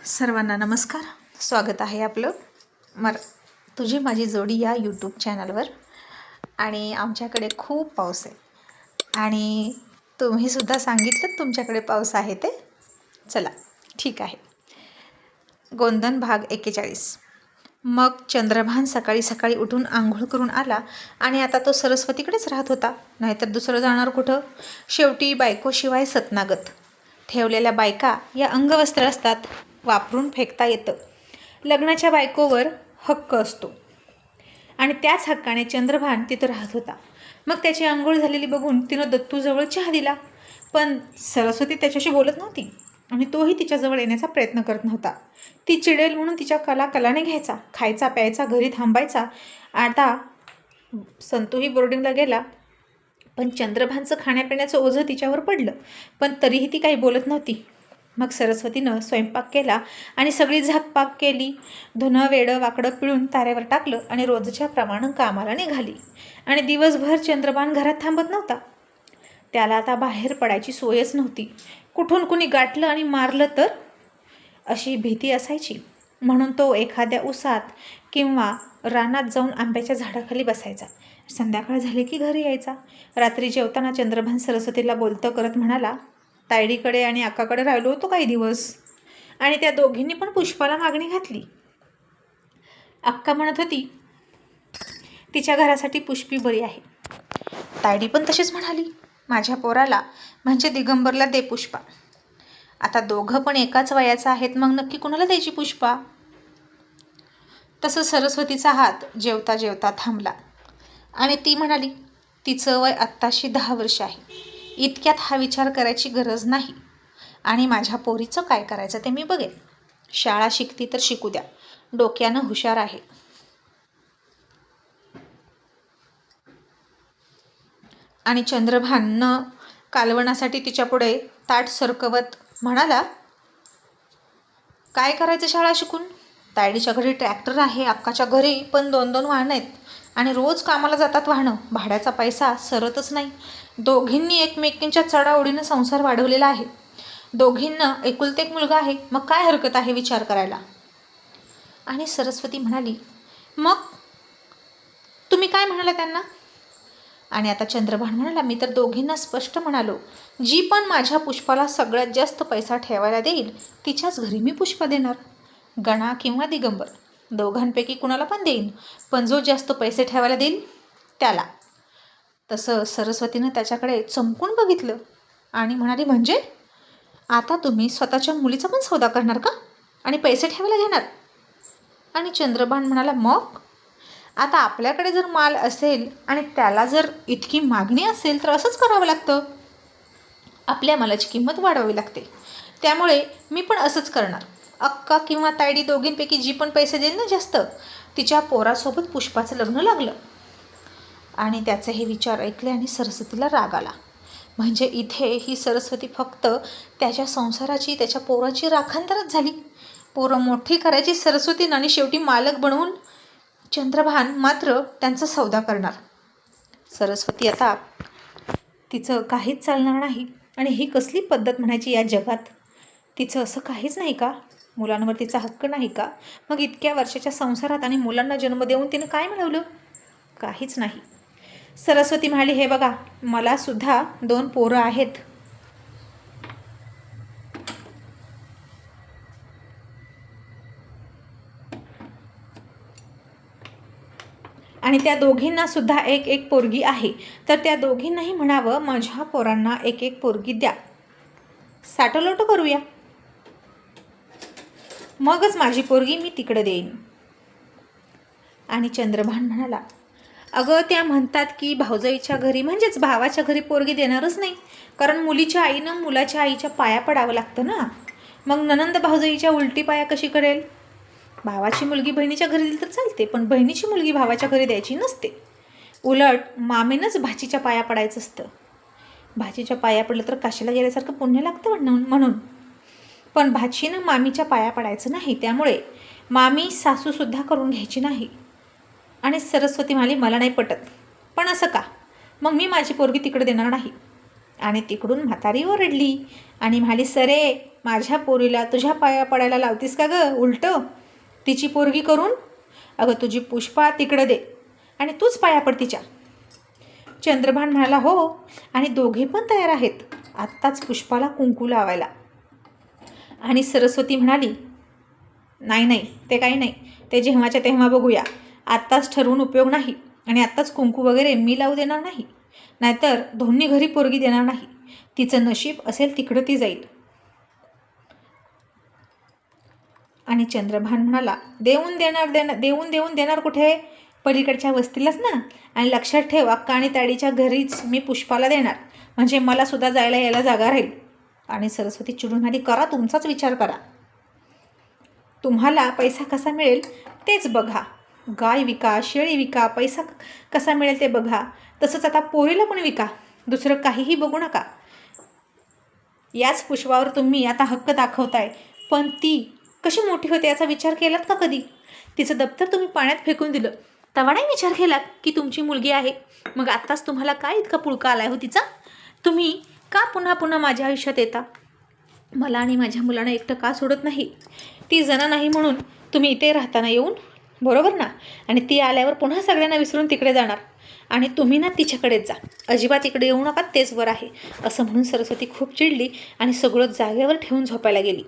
सर्वांना नमस्कार. स्वागत आहे आपलं तुझी माझी जोडी या यूट्यूब चॅनलवर. आणि आमच्याकडे खूप पाऊस आहे आणि तुम्हीसुद्धा सांगितलं तुमच्याकडे पाऊस आहे ते. चला ठीक आहे. गोंधन भाग 41. मग चंद्रभान सकाळी सकाळी उठून आंघोळ करून आला आणि आता तो सरस्वतीकडेच राहत होता, नाहीतर दुसरं जाणार कुठं. शेवटी बायकोशिवाय सतनागत. ठेवलेल्या बायका या अंगवस्त्र असतात, वापरून फेकता येतं. लग्नाच्या बायकोवर हक्क असतो आणि त्याच हक्काने चंद्रभान तिथं राहत होता. मग त्याची आंघोळ झालेली बघून तिनं दत्तूजवळ चहा दिला, पण सरस्वती त्याच्याशी बोलत नव्हती आणि तोही तिच्याजवळ येण्याचा प्रयत्न करत नव्हता. ती चिडेल म्हणून तिच्या कलाने घ्यायचा, खायचा प्यायचा, घरी थांबायचा. आता संतूही बोर्डिंगला गेला, पण चंद्रभानचं खाण्यापिण्याचं ओझं तिच्यावर पडलं, पण तरीही ती काही बोलत नव्हती. मग सरस्वतीनं स्वयंपाक केला आणि सगळी झाकपाक केली. धुणं वेडं वाकडं पिळून तारेवर टाकलं आणि रोजच्या प्रमाणे कामाला निघाली. आणि दिवसभर चंद्रभान घरात थांबत नव्हता. त्याला आता बाहेर पडायची सोयच नव्हती. कुठून कुणी गाठलं आणि मारलं तर अशी भीती असायची. म्हणून तो एखाद्या उसात किंवा रानात जाऊन आंब्याच्या झाडाखाली बसायचा. संध्याकाळ झाली की घरी यायचा. रात्री जेवताना चंद्रभान सरस्वतीला बोलतं करत म्हणाला, तायडीकडे आणि अक्काकडे राहिलो होतो काही दिवस, आणि त्या दोघींनी पण पुष्पाला मागणी घातली. अक्का म्हणत होती तिच्या घरासाठी पुष्पी बरी आहे. तायडी पण तशीच म्हणाली, माझ्या पोराला म्हणजे दिगंबरला दे पुष्पा. आता दोघं पण एकाच वयाचं आहेत, मग नक्की कुणाला द्यायची पुष्पा. तसं सरस्वतीचा हात जेवता जेवता थांबला आणि ती म्हणाली, तिचं वय आत्ताशी 10 वर्ष आहे. इतक्यात हा विचार करायची गरज नाही. आणि माझ्या पोरीचं काय करायचं ते मी बघेन. शाळा शिकती तर शिकू द्या, डोक्यानं हुशार आहे. आणि चंद्रभाननं कालवणासाठी तिच्यापुढे ताट सरकवत म्हणाला, काय करायचं शाळा शिकून. तायडीच्या घरी ट्रॅक्टर आहे, अक्काच्या घरी पण 2-2 वाहनं आहेत आणि रोज कामाला जातात वाहनं. भाड्याचा पैसा सरतच नाही. दोघींनी एकमेकींच्या चढाओढीनं संसार वाढवलेला आहे. दोघींना एकुलते एक मुलगा आहे, मग काय हरकत आहे विचार करायला. आणि सरस्वती म्हणाली, मग तुम्ही काय म्हणाला त्यांना. आणि आता चंद्रभान म्हणाला, मी तर दोघींना स्पष्ट म्हणालो, जी पण माझ्या पुष्पाला सगळ्यात जास्त पैसा ठेवायला देईल तिच्याच घरी मी पुष्पा देणार. गणा किंवा दिगंबर दोघांपैकी कुणाला पण देईन, पण जो जास्त पैसे ठेवायला देईल त्याला. तसं सरस्वतीनं त्याच्याकडे चमकून बघितलं आणि म्हणाली, म्हणजे आता तुम्ही स्वतःच्या मुलीचा पण सौदा करणार का आणि पैसे ठेवायला घेणार. आणि चंद्रभान म्हणाला, मग आता आपल्याकडे जर माल असेल आणि त्याला जर इतकी मागणी असेल तर असंच करावं लागतं. आपल्या मालाची किंमत वाढवावी लागते. त्यामुळे मी पण असंच करणार. अक्का किंवा तायडी दोघींपैकी जी पण पैसे देईल ना जास्त, तिच्या पोरासोबत पुष्पाचं लग्न लागलं. आणि त्याचे हे विचार ऐकले आणि सरस्वतीला राग आला. म्हणजे इथे ही सरस्वती फक्त त्याच्या संसाराची, त्याच्या पोराची राखणदारच झाली. पोरं मोठी करायची सरस्वतीनं आणि शेवटी मालक बनवून चंद्रभान मात्र त्यांचा सौदा करणार. सरस्वती आता तिचं काहीच चालणार नाही. आणि ही कसली पद्धत म्हणायची या जगात. तिचं असं काहीच नाही का, मुलांवर तिचा हक्क नाही का. मग इतक्या वर्षाच्या संसारात आणि मुलांना जन्म देऊन तिनं काय मिळवलं, काहीच नाही. सरस्वती म्हणाली, हे बघा, मला सुद्धा 2 पोरं आहेत. आणि त्या दोघींना सुद्धा एक पोरगी आहे. तर त्या दोघींनाही म्हणावं, माझ्या पोरांना एक पोरगी द्या, साठलोट करूया, मगच माझी पोरगी मी तिकडे देईन. आणि चंद्रभान म्हणाला, अगं त्या म्हणतात की भाऊजाईच्या घरी म्हणजेच भावाच्या घरी पोरगी देणारच नाही, कारण मुलीच्या आईनं मुलाच्या आईच्या पाया पडावं लागतं ना. मग ननंद भाऊजाईच्या उलटी पाया कशी करेल. भावाची मुलगी बहिणीच्या घरी दिली तर चालते, पण बहिणीची मुलगी भावाच्या घरी द्यायची नसते. उलट मामीनंच भाचीच्या पाया पडायचं असतं. भाचीच्या पाया पडलं तर काशीला गेल्यासारखं पुण्य लागतं म्हणून. पण भाचीनं मामीच्या पाया पडायचं नाही, त्यामुळे मामी सासूसुद्धा करून घ्यायची नाही. आणि सरस्वती म्हणाली, मला नाही पटत. पण असं का, मग मी माझी पोरगी तिकडे देणार नाही. आणि तिकडून म्हातारी ओरडली आणि म्हणाली, सरे माझ्या पोरीला तुझ्या पाया पडायला लावतीस का गं उलटं? तिची पोरगी करून? अगं तुझी पुष्पा तिकडं दे आणि तूच पाया पड तिच्या. चंद्रभान म्हणाला, हो, आणि दोघे पण तयार आहेत आत्ताच पुष्पाला कुंकू लावायला. आणि सरस्वती म्हणाली, नाही नाही, ते काही नाही, ते जेव्हाच्या तेव्हा बघूया, आत्ताच ठरवून उपयोग नाही. आणि आत्ताच कुंकू वगैरे मी लावू देणार नाही, नाहीतर दोन्ही घरी पोरगी देणार नाही. तिचं नशीब असेल तिकडं ती जाईल. आणि चंद्रभान म्हणाला, देऊन देणार कुठे, पलीकडच्या वस्तीलाच ना. आणि लक्षात ठेव, अक्का आणि ताडीच्या घरीच मी पुष्पाला देणार, म्हणजे मला सुद्धा जायला यायला जागा राहील. आणि सरस्वती चिडून म्हणाली, करा तुमचाच विचार करा, तुम्हाला पैसा कसा मिळेल तेच बघा. गाय विका, शेळी विका, पैसा कसा मिळेल ते बघा. तसंच आता पोरीला पण विका, दुसरं काहीही बघू नका. याच पुष्पावर तुम्ही आता हक्क दाखवताय, पण ती कशी मोठी होते याचा विचार केलात का कधी? तिचं दप्तर तुम्ही पाण्यात फेकून दिलं, तेव्हा नाही विचार केलात की तुमची मुलगी आहे? मग आत्ताच तुम्हाला काय इतका पुळका आलाय हो तिचा? तुम्ही का पुन्हा पुन्हा माझ्या आयुष्यात येता? मला आणि माझ्या मुलांना एकटं का सोडत नाही? ती जना नाही म्हणून तुम्ही इथे राहताना येऊन, बरोबर ना? आणि ती आल्यावर पुन्हा सगळ्यांना विसरून तिकडे जाणार, आणि तुम्ही ना तिच्याकडेच जा, अजिबात इकडे येऊ नका, तेच बरं आहे. असं म्हणून सरस्वती खूप चिडली आणि सगळं जागेवर ठेवून झोपायला गेली.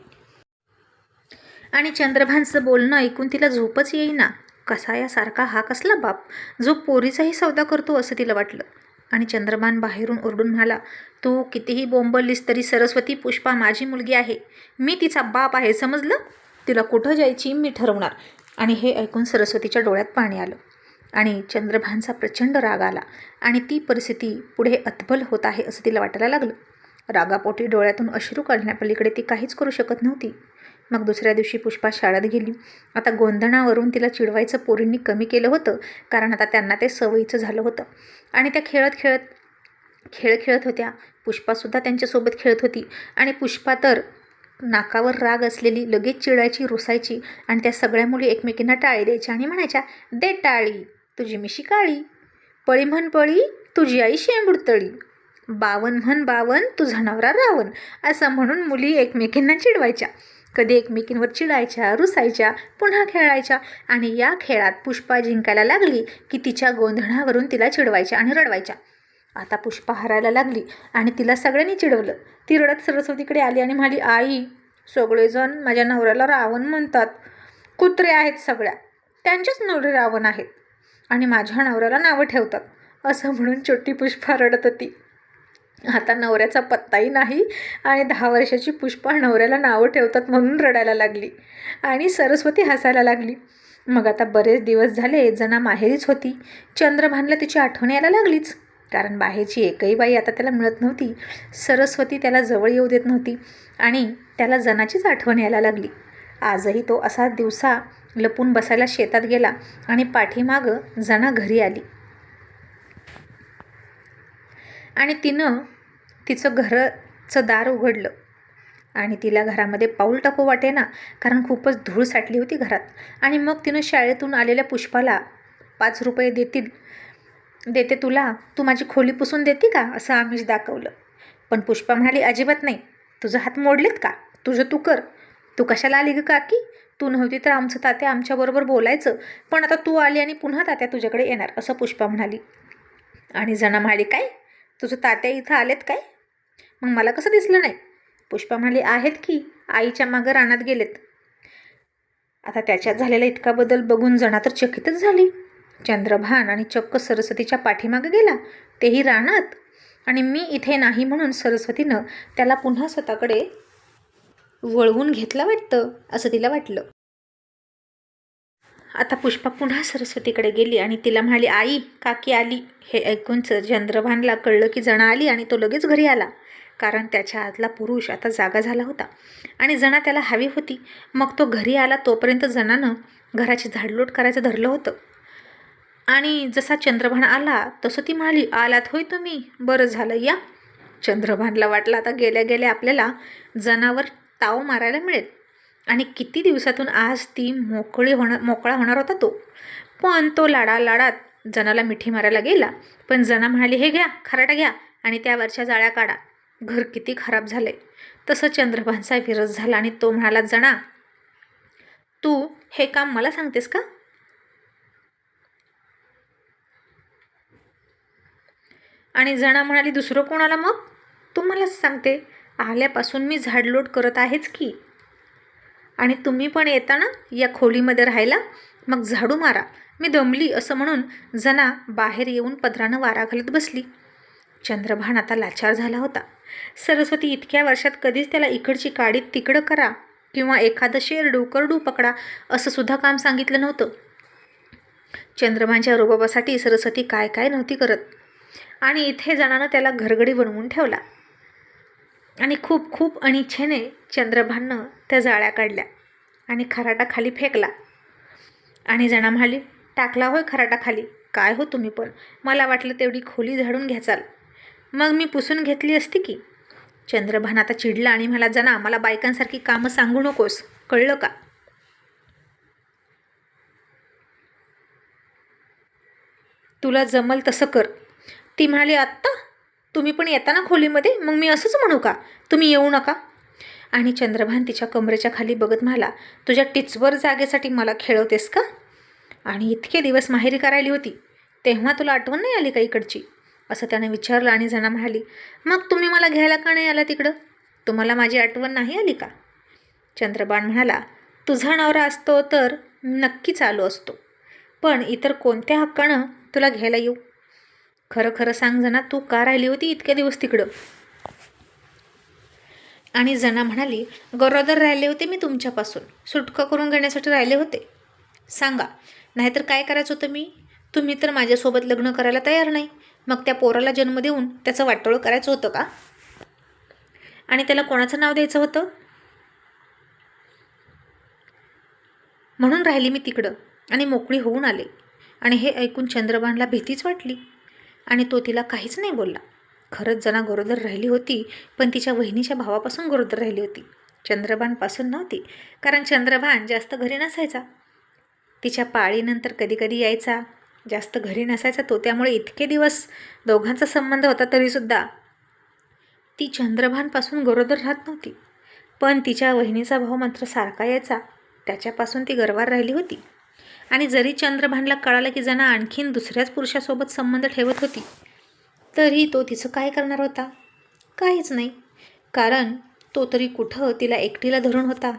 आणि चंद्रभानचं बोलणं ऐकून तिला झोपच येईना. कसा यासारखा हा कसला बाप, जो पोरीचाही सौदा करतो असं तिला वाटलं. आणि चंद्रभान बाहेरून ओरडून म्हणाला, तू कितीही बोंबललीस तरी सरस्वती पुष्पा माझी मुलगी आहे, मी तिचा बाप आहे, समजलं? तिला कुठं जायची मी ठरवणार. आणि हे ऐकून सरस्वतीच्या डोळ्यात पाणी आलं आणि चंद्रभानचा प्रचंड राग आला आणि ती परिस्थिती पुढे अतबल होत आहे असं तिला वाटायला लागलं. रागापोटी डोळ्यातून अश्रू काढण्यापलीकडे ती काहीच करू शकत नव्हती. मग दुसऱ्या दिवशी पुष्पा शाळेत गेली. आता गोंधळावरून तिला चिडवायचं पोरींनी कमी केलं होतं, कारण आता त्यांना ते सवयीचं झालं होतं. आणि त्या खेळ खेळत होत्या. पुष्पासुद्धा त्यांच्यासोबत खेळत होती. आणि पुष्पा तर नाकावर राग असलेली लगेच चिडायची, रुसायची. आणि त्या सगळ्या मुली एकमेकींना टाळी द्यायच्या आणि म्हणायच्या, दे टाळी, तुझी मिशी काळी, पळी म्हण पळी, तुझी आई शेंबुडतळी, बावन म्हण बावन, तुझा नवरा रावण, असं म्हणून मुली एकमेकींना चिडवायच्या. कधी एकमेकींवर चिडायच्या, रुसायच्या, पुन्हा खेळायच्या. आणि या खेळात पुष्पा जिंकायला लागली की तिच्या गोंधळावरून तिला चिडवायच्या आणि रडवायच्या. आता पुष्पा हरायला लागली आणि तिला सगळ्यांनी चिडवलं. ती रडत सरस्वतीकडे आली आणि म्हणाली, आई, सगळेजण माझ्या नवऱ्याला रावण म्हणतात, कुत्रे आहेत सगळ्या, त्यांचेच नवरे रावण आहेत, आणि माझ्या नवऱ्याला नावं ठेवतात, असं म्हणून छोटी पुष्पा रडत होती. आता नवऱ्याचा पत्ताही नाही आणि 10 वर्षाची पुष्पा नवऱ्याला नावं ठेवतात म्हणून रडायला लागली. आणि सरस्वती हसायला लागली. मग आता बरेच दिवस झाले जना माहेरीच होती. चंद्रभानला तिची आठवण यायला लागलीच, कारण बाहेरची एकही बाई आता त्याला मिळत नव्हती. सरस्वती त्याला जवळ येऊ देत नव्हती आणि त्याला जनाचीच आठवण यायला लागली. आजही तो असा दिवसा लपून बसायला शेतात गेला आणि पाठीमागं जना घरी आली. आणि तिनं तिचं घराचं दार उघडलं आणि तिला घरामध्ये पाऊल टाकू वाटेना, कारण खूपच धूळ साठली होती घरात. आणि मग तिनं शाळेतून आलेल्या पुष्पाला 5 रुपये देते तुला, तू माझी खोली पुसून देते का, असं आमिष दाखवलं. पण पुष्पा म्हणाली, अजिबात नाही, तुझं हात मोडलेत का, तुझं तू कर, तू कशाला आली ग काकी, तू नव्हती तर आमचं तात्या आमच्याबरोबर बोलायचं, पण आता तू आली आणि पुन्हा तात्या तुझ्याकडे येणार, असं पुष्पा म्हणाली. आणि जना म्हणाली, काय, तुझं तात्या इथं आलेत काय, मग मला कसं दिसलं नाही? पुष्पा म्हणाली, आहेत की, आईच्या मागं रानात गेलेत. आता त्याच्यात झालेला इतका बदल बघून जना तर चकितच झाली. चंद्रभान आणि चक्क सरस्वतीच्या पाठीमागं गेला, तेही रानात. आणि मी इथे नाही म्हणून सरस्वतीनं त्याला पुन्हा स्वतःकडे वळवून घेतला वाटतं, असं तिला वाटलं. आता पुष्पा पुन्हा सरस्वतीकडे गेली आणि तिला म्हणाली, आई, काकी आली. हे ऐकून चंद्रभानला कळलं की जना आली आणि तो लगेच घरी आला, कारण त्याच्या आतला पुरुष आता जागा झाला होता आणि जना त्याला हवी होती. मग तो घरी आला तोपर्यंत जनानं घराची झाडलोट करायचं धरलं होतं. आणि जसा चंद्रभान आला तसं ती म्हणाली, आलात होय तुम्ही, बरं झालं या. चंद्रभानला वाटलं आता गेल्या गेल्या आपल्याला जनावर ताव मारायला मिळेल, आणि किती दिवसातून आज ती मोकळा होणार होता तो. पण तो लाडात जनाला मिठी मारायला गेला, पण जना म्हणाली, हे घ्या, खराटा घ्या, आणि त्यावरच्या जाळ्या काढा. घर किती खराब झाले. तसं चंद्रभानचा विरोध झाला आणि तो म्हणाला, जना, तू हे काम मला सांगतेस का? आणि जना म्हणाली, दुसरं कोणाला मग? तुम्हालाच सांगते. आल्यापासून मी झाडलोट करत आहेच की. आणि तुम्ही पण येता ना या खोलीमध्ये राहायला, मग झाडू मारा. मी दमली असं म्हणून जना बाहेर येऊन पदरानं वारा घालत बसली. चंद्रभान आता लाचार झाला होता. सरस्वती इतक्या वर्षात कधीच त्याला इकडची काडी तिकडं करा किंवा एखादं शेरडू करडू पकडा असं सुद्धा काम सांगितलं नव्हतं. चंद्रभानच्या रुबाबासाठी सरस्वती काय काय नव्हती करत. आणि इथे जणानं त्याला घरगडी बनवून ठेवला. आणि खूप खूप अनिच्छेने चंद्रभाननं त्या जाळ्या काढल्या आणि खराटा खाली फेकला. आणि जना म्हणाली, टाकला होय खराटा खाली? काय हो तुम्ही पण, मला वाटलं तेवढी खोली झाडून घ्याचाल, मग मी पुसून घेतली असती की. चंद्रभान आता चिडला आणि म्हणाला, जना, मला बायकांसारखी कामं सांगू नकोस, कळलं का? तुला जमल तसं कर. ती म्हणाली, आत्ता तुम्ही पण येता ना खोलीमध्ये, मग मी असंच म्हणू का, तुम्ही येऊ नका? आणि चंद्रभान तिच्या कमरेच्या खाली बघत म्हणाला, तुझ्या टिचवर जागेसाठी मला खेळवतेस का? आणि इतके दिवस माहेरी करायली होती, तेव्हा तुला आठवण नाही आली का इकडची? असं त्याने विचारलं. आणि जना म्हणाली, मग तुम्ही मला घ्यायला का नाही आला तिकडं? तुम्हाला माझी आठवण नाही आली का? चंद्रभान म्हणाला, तुझा नवरा असतो तर नक्कीच आलो असतो, पण इतर कोणत्या हक्कानं तुला घ्यायला येऊ? खरं खरं सांग जना, तू का राहिली होती इतके दिवस तिकडं? आणि जना म्हणाली, गरोदर राहिले होते मी तुमच्यापासून, सुटका करून घेण्यासाठी राहिले होते. सांगा, नाहीतर काय करायचं होतं मी? तुम्ही तर माझ्यासोबत लग्न करायला तयार नाही, मग त्या पोराला जन्म देऊन त्याचं वाटोळं करायचं होतं का? आणि त्याला कोणाचं नाव द्यायचं होतं? म्हणून राहिली मी तिकडं आणि मोकळी होऊन आले. आणि हे ऐकून चंद्रभानला भीतीच वाटली आणि तो तिला काहीच नाही बोलला. खरंच जना गरोदर राहिली होती, पण तिच्या वहिनीच्या भावापासून गरोदर राहिली होती, चंद्रभानपासून नव्हती. कारण चंद्रभान जास्त घरी नसायचा. तिच्या पाळीनंतर कधी कधी यायचा, जास्त घरी नसायचा तो. त्यामुळे इतके दिवस दोघांचा संबंध होता तरीसुद्धा ती चंद्रभानपासून गरोदर राहत नव्हती. पण तिच्या वहिनीचा भाव मात्र सारखा यायचा, त्याच्यापासून ती गर्वार राहिली होती. आणि जरी चंद्रभानला कळालं की जना आणखीन दुसऱ्याच पुरुषासोबत संबंध ठेवत होती, तरी तो तिचं काय करणार होता? काहीच नाही. कारण तो तरी कुठं तिला एकटीला धरून होता.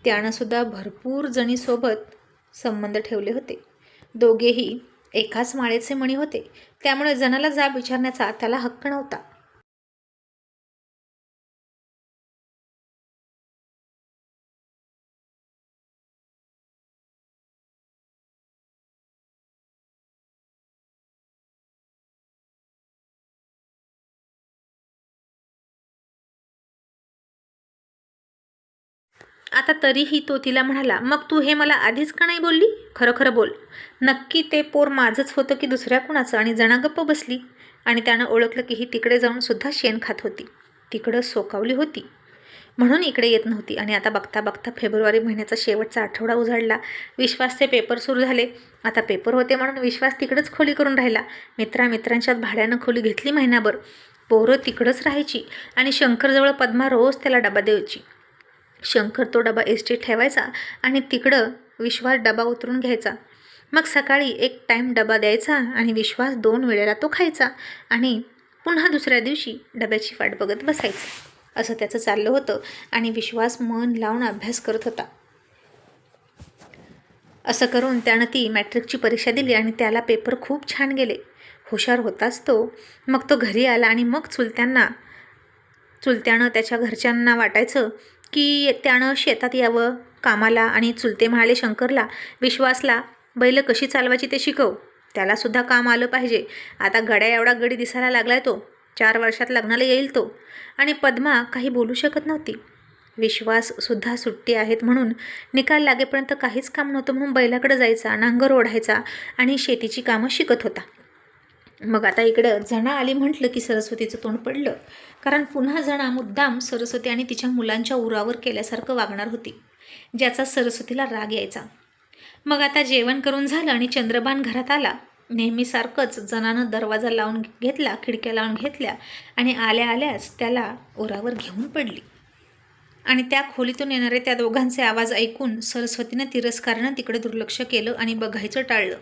त्यानंसुद्धा भरपूर जणीसोबत संबंध ठेवले होते. दोघेही एकाच माळेचे मणी होते, त्यामुळे जनाला जाब विचारण्याचा त्याला हक्क नव्हता. आता तरीही तो तिला म्हणाला, मग तू हे मला आधीच का नाही बोलली? खरं खरं बोल, नक्की ते पोर माझंच होतं की दुसऱ्या कुणाचं? आणि जना गप्प बसली. आणि त्यानं ओळखलं की ही तिकडे जाऊन सुद्धा शेण खात होती, तिकडं सोकावली होती, म्हणून इकडे येत नव्हती. आणि आता बघता बघता फेब्रुवारी महिन्याचा शेवटचा आठवडा उजाडला. विश्वासचे पेपर सुरू झाले. आता पेपर होते म्हणून विश्वास तिकडंच खोली करून राहिला. मित्रांच्यात भाड्यानं खोली घेतली महिनाभर. पोरं तिकडंच राहायची आणि शंकरजवळ पद्मा रोज त्याला डबा द्यायची. शंकर तो डबा एसटीत ठेवायचा आणि तिकडं विश्वास डबा उतरून घ्यायचा. मग सकाळी एक टाईम डबा द्यायचा आणि विश्वास 2 वेळेला तो खायचा आणि पुन्हा दुसऱ्या दिवशी डब्याची वाट बघत बसायचं. असं त्याचं चाललं होतं. आणि विश्वास मन लावून अभ्यास करत होता. असं करून त्यानं ती मॅट्रिकची परीक्षा दिली आणि त्याला पेपर खूप छान गेले. हुशार होताच तो. मग तो घरी आला आणि मग चुलत्यानं त्याच्या घरच्यांना वाटायचं की त्यानं शेतात यावं कामाला. आणि चुलते म्हणाले शंकरला, विश्वासला बैल कशी चालवायची ते शिकव, त्यालासुद्धा काम आलं पाहिजे. आता गड्या एवढा गडी दिसायला लागलाय तो, 4 वर्षात लग्नाला येईल तो. आणि पद्मा काही बोलू शकत नव्हती. विश्वाससुद्धा सुट्टी आहेत म्हणून निकाल लागेपर्यंत काहीच काम नव्हतं म्हणून बैलाकडे जायचा, नांगर ओढायचा आणि शेतीची कामं शिकत होता. मग आता इकडं जना आली म्हटलं की सरस्वतीचं तोंड पडलं. कारण पुन्हा जना मुद्दाम सरस्वती आणि तिच्या मुलांच्या उरावर केल्यासारखं वागणार होती, ज्याचा सरस्वतीला राग यायचा. मग आता जेवण करून झालं आणि चंद्रभान घरात आला नेहमीसारखंच जनानं दरवाजा लावून घेतला, खिडक्या लावून घेतल्या आणि आल्या आल्याच त्याला ओरावर घेऊन पडली. आणि त्या खोलीतून येणारे त्या दोघांचे आवाज ऐकून सरस्वतीनं तिरस्कारानं तिकडे दुर्लक्ष केलं आणि बघायचं टाळलं.